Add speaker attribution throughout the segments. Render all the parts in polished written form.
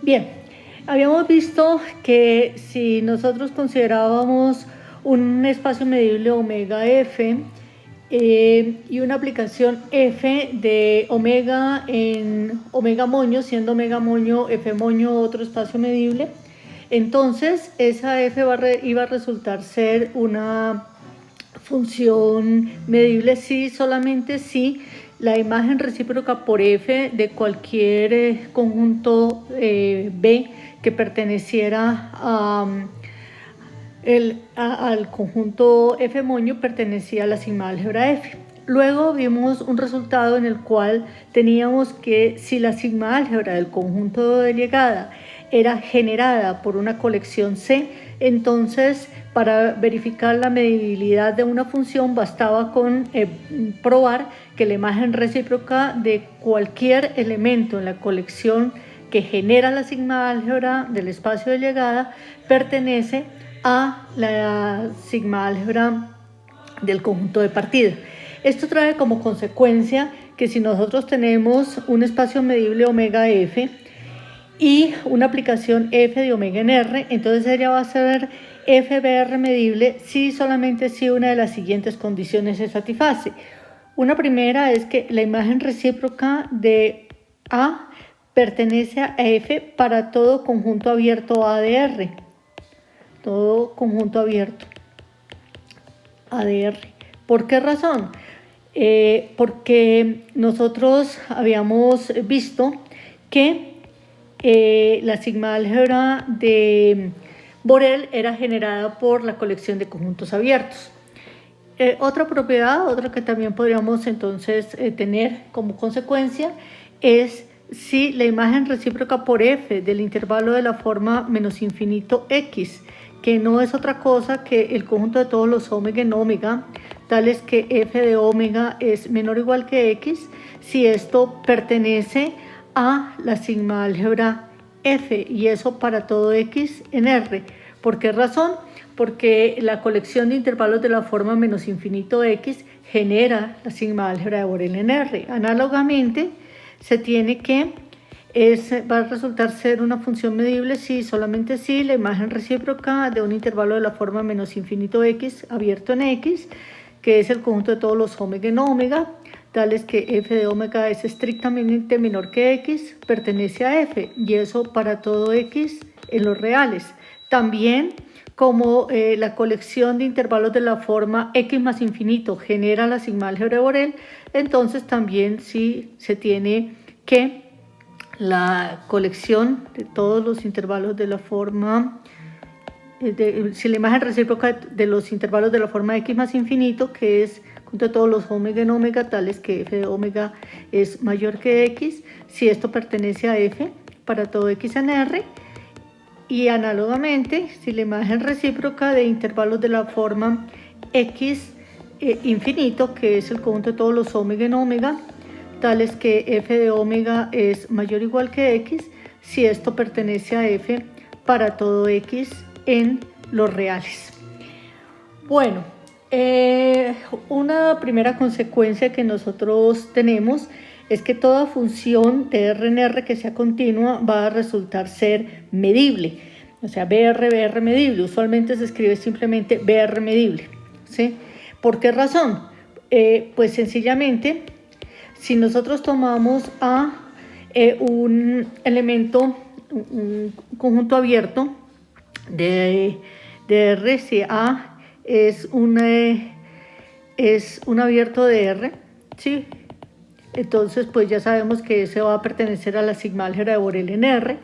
Speaker 1: Bien, habíamos visto que si nosotros considerábamos un espacio medible omega F y una aplicación F de omega en omega moño, siendo omega moño, F moño otro espacio medible, entonces esa F iba a resultar ser una función medible solamente si la imagen recíproca por F de cualquier conjunto B que perteneciera al conjunto F moño pertenecía a la sigma álgebra F. Luego vimos un resultado en el cual teníamos que si la sigma álgebra del conjunto de llegada era generada por una colección C, entonces para verificar la medibilidad de una función bastaba con probar que la imagen recíproca de cualquier elemento en la colección que genera la sigma álgebra del espacio de llegada pertenece a la sigma álgebra del conjunto de partida. Esto trae como consecuencia que si nosotros tenemos un espacio medible omega F y una aplicación F de omega en R, entonces ella va a ser FBR medible solamente si una de las siguientes condiciones se satisface. Una primera es que la imagen recíproca de A pertenece a F para todo conjunto abierto A de R. Todo conjunto abierto A de R. ¿Por qué razón? Porque nosotros habíamos visto que la sigma álgebra de Borel era generada por la colección de conjuntos abiertos. Otra propiedad, otra que también podríamos entonces tener como consecuencia es si la imagen recíproca por F del intervalo de la forma menos infinito X, que no es otra cosa que el conjunto de todos los omega en omega, tales que F de omega es menor o igual que X, si esto pertenece a la sigma álgebra F, y eso para todo X en R. ¿Por qué razón? Porque la colección de intervalos de la forma menos infinito X genera la sigma álgebra de Borel en R. Análogamente, se tiene que va a resultar ser una función medible solamente si la imagen recíproca de un intervalo de la forma menos infinito X abierto en X, que es el conjunto de todos los omega en omega, tales que F de omega es estrictamente menor que X, pertenece a F, y eso para todo X en los reales. También como la colección de intervalos de la forma X más infinito genera la sigma álgebra de Borel, entonces también si se tiene que la colección de todos los intervalos de la forma, si la imagen recíproca de los intervalos de la forma X más infinito, que es junto a todos los omega en omega, tales que F de omega es mayor que X, si esto pertenece a F para todo X en R, y análogamente, si la imagen recíproca de intervalos de la forma X infinito, que es el conjunto de todos los omega en omega, tales que F de omega es mayor o igual que X, si esto pertenece a F para todo X en los reales. Bueno, una primera consecuencia que nosotros tenemos es que toda función de R en R que sea continua va a resultar ser medible. O sea, BR medible. Usualmente se escribe simplemente BR medible. ¿Sí? ¿Por qué razón? Pues sencillamente, si nosotros tomamos a un elemento, un conjunto abierto de R, si A es un abierto de R, ¿sí? Entonces pues ya sabemos que ese va a pertenecer a la sigma álgebra de Borel en R,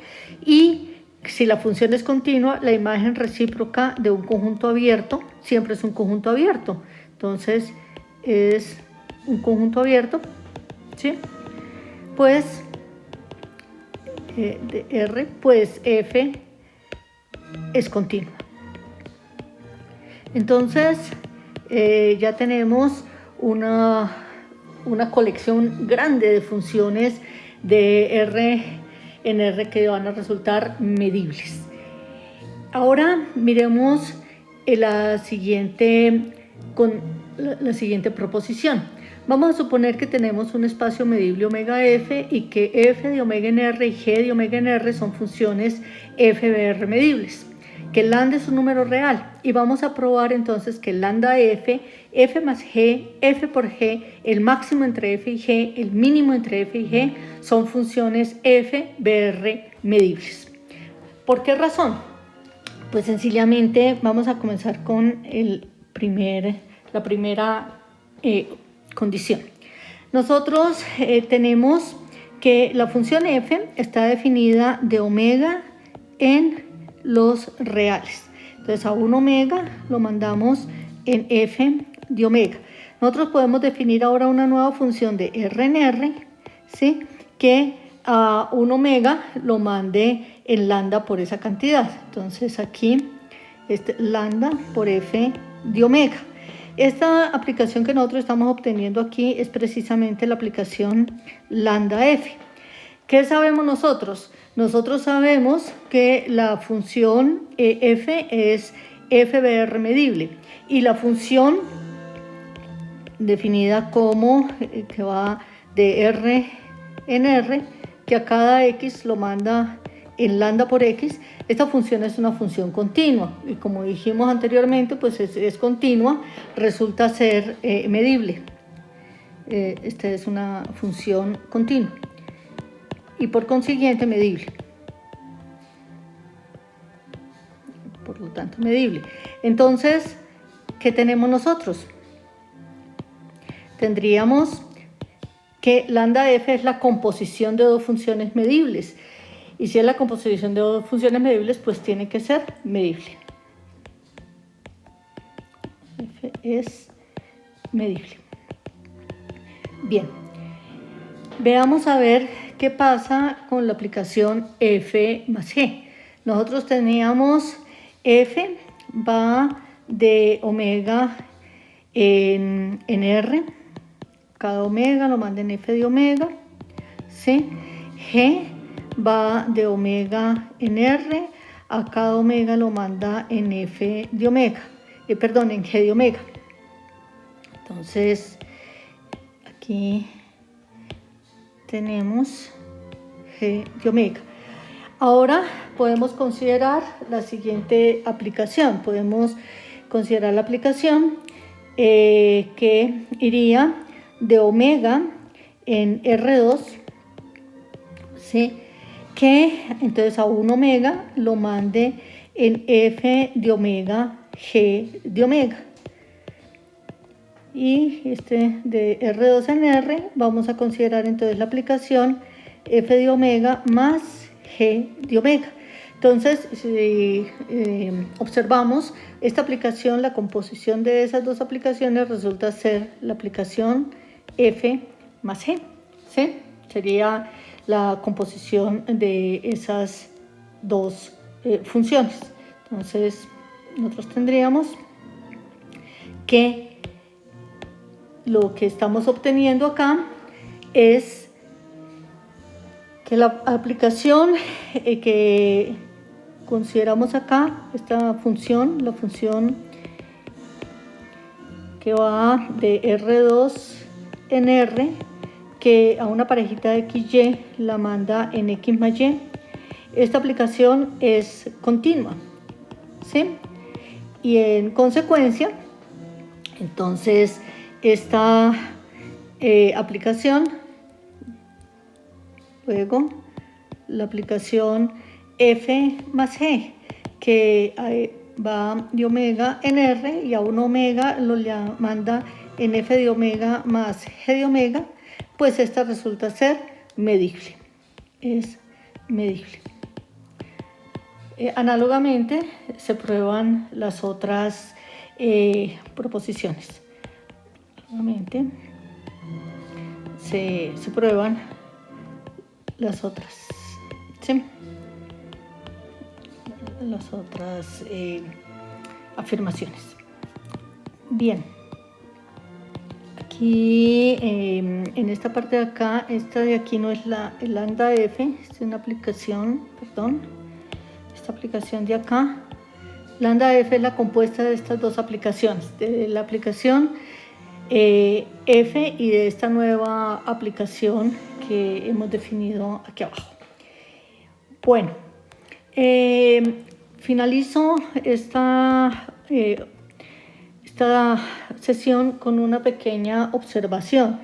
Speaker 1: y si la función es continua, la imagen recíproca de un conjunto abierto siempre es un conjunto abierto. Entonces es un conjunto abierto, ¿sí? Pues de R, pues F es continua. Entonces ya tenemos una colección grande de funciones de R en R que van a resultar medibles. Ahora miremos la siguiente proposición. Vamos a suponer que tenemos un espacio medible omega f y que f de omega en r y g de omega en r son funciones f(b)r) medibles, que el lambda es un número real, y vamos a probar entonces que el lambda f, f más g, f por g, el máximo entre f y g, el mínimo entre f y g, son funciones f(b)r) medibles. ¿Por qué razón? Pues sencillamente vamos a comenzar con la primera condición. Nosotros tenemos que la función f está definida de omega en los reales. Entonces a un omega lo mandamos en f de omega. Nosotros podemos definir ahora una nueva función de r en r, ¿sí?, que a un omega lo mande en lambda por esa cantidad. Entonces aquí lambda por f de omega. Esta aplicación que nosotros estamos obteniendo aquí es precisamente la aplicación lambda f. ¿Qué sabemos nosotros? Nosotros sabemos que la función f es f(b)r) medible, y la función definida como que va de r en r, que a cada x lo manda en lambda por x, esta función es una función continua, y como dijimos anteriormente, pues es continua, resulta ser medible. Esta es una función continua y por consiguiente medible. Por lo tanto, medible. Entonces, ¿qué tenemos nosotros? Tendríamos que lambda f es la composición de dos funciones medibles. Y si es la composición de dos funciones medibles, pues tiene que ser medible. F es medible. Bien, veamos a ver qué pasa con la aplicación f más g. Nosotros teníamos f va de omega en r, cada omega lo manda en f de omega, ¿sí? G va de omega en r, a cada omega lo manda en f de omega, en g de omega. Entonces aquí tenemos g de omega. Ahora podemos considerar la siguiente aplicación. Podemos considerar la aplicación que iría de omega en R2, ¿sí?, que entonces a un omega lo mande en f de omega g de omega. Y de R2 en R vamos a considerar entonces la aplicación f de omega más g de omega. Entonces, si observamos esta aplicación, la composición de esas dos aplicaciones resulta ser la aplicación f más g, ¿sí? Sería la composición de esas dos funciones. Entonces, nosotros tendríamos que lo que estamos obteniendo acá es que la aplicación que consideramos acá, esta función, la función que va de R2 en R, que a una parejita de XY la manda en X más Y, esta aplicación es continua, ¿sí? Y en consecuencia, entonces, esta aplicación, luego la aplicación f más g, que va de omega en r y a un omega lo manda en f de omega más g de omega, pues esta resulta ser medible, es medible. Análogamente se prueban las otras proposiciones. Nuevamente se prueban las otras, ¿sí?, las otras afirmaciones. Bien, aquí en esta parte de acá, esta de aquí no es el lambda f, es una aplicación, esta aplicación de acá, lambda f es la compuesta de estas dos aplicaciones, de la aplicación f y de esta nueva aplicación que hemos definido aquí abajo. Bueno, finalizo esta sesión con una pequeña observación.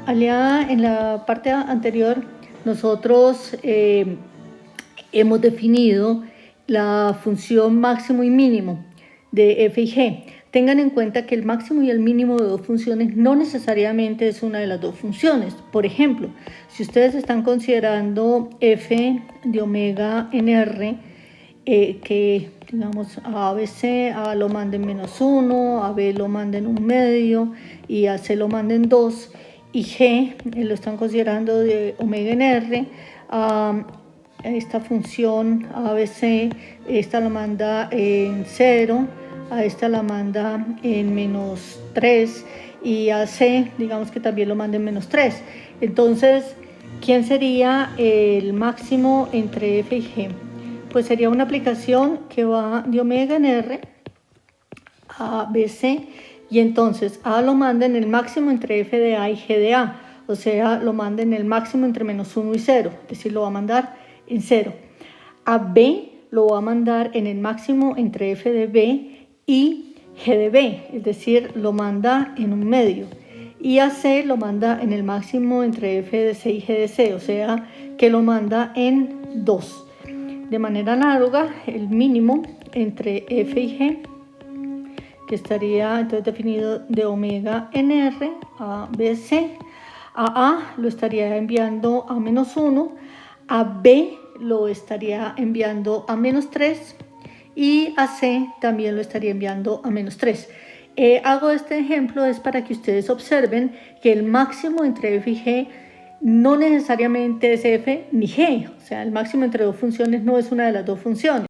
Speaker 1: Allá en la parte anterior nosotros hemos definido la función máximo y mínimo de f y g. Tengan en cuenta que el máximo y el mínimo de dos funciones no necesariamente es una de las dos funciones. Por ejemplo, si ustedes están considerando f de omega en r, que digamos a ABC, A lo manden -1, a B lo manden 1/2 y a C lo manden 2, y G lo están considerando de omega en R, esta función ABC, esta la manda en 0, a esta la manda en -3 y a C digamos que también lo manda en -3. Entonces, ¿quién sería el máximo entre F y G? Pues sería una aplicación que va de omega en R a BC, y entonces A lo manda en el máximo entre F de A y G de A, o sea, lo manda en el máximo entre -1 y 0, es decir, lo va a mandar en 0. A B lo va a mandar en el máximo entre F de B y G de B, es decir, lo manda en 1/2. Y a C lo manda en el máximo entre F de C y G de C, o sea, que lo manda en 2. De manera análoga, el mínimo entre F y G, que estaría entonces definido de omega en R a BC, a lo estaría enviando a -1, a B lo estaría enviando a -3 y a C también lo estaría enviando a -3. Hago este ejemplo es para que ustedes observen que el máximo entre F y G no necesariamente es F ni G, o sea, el máximo entre dos funciones no es una de las dos funciones.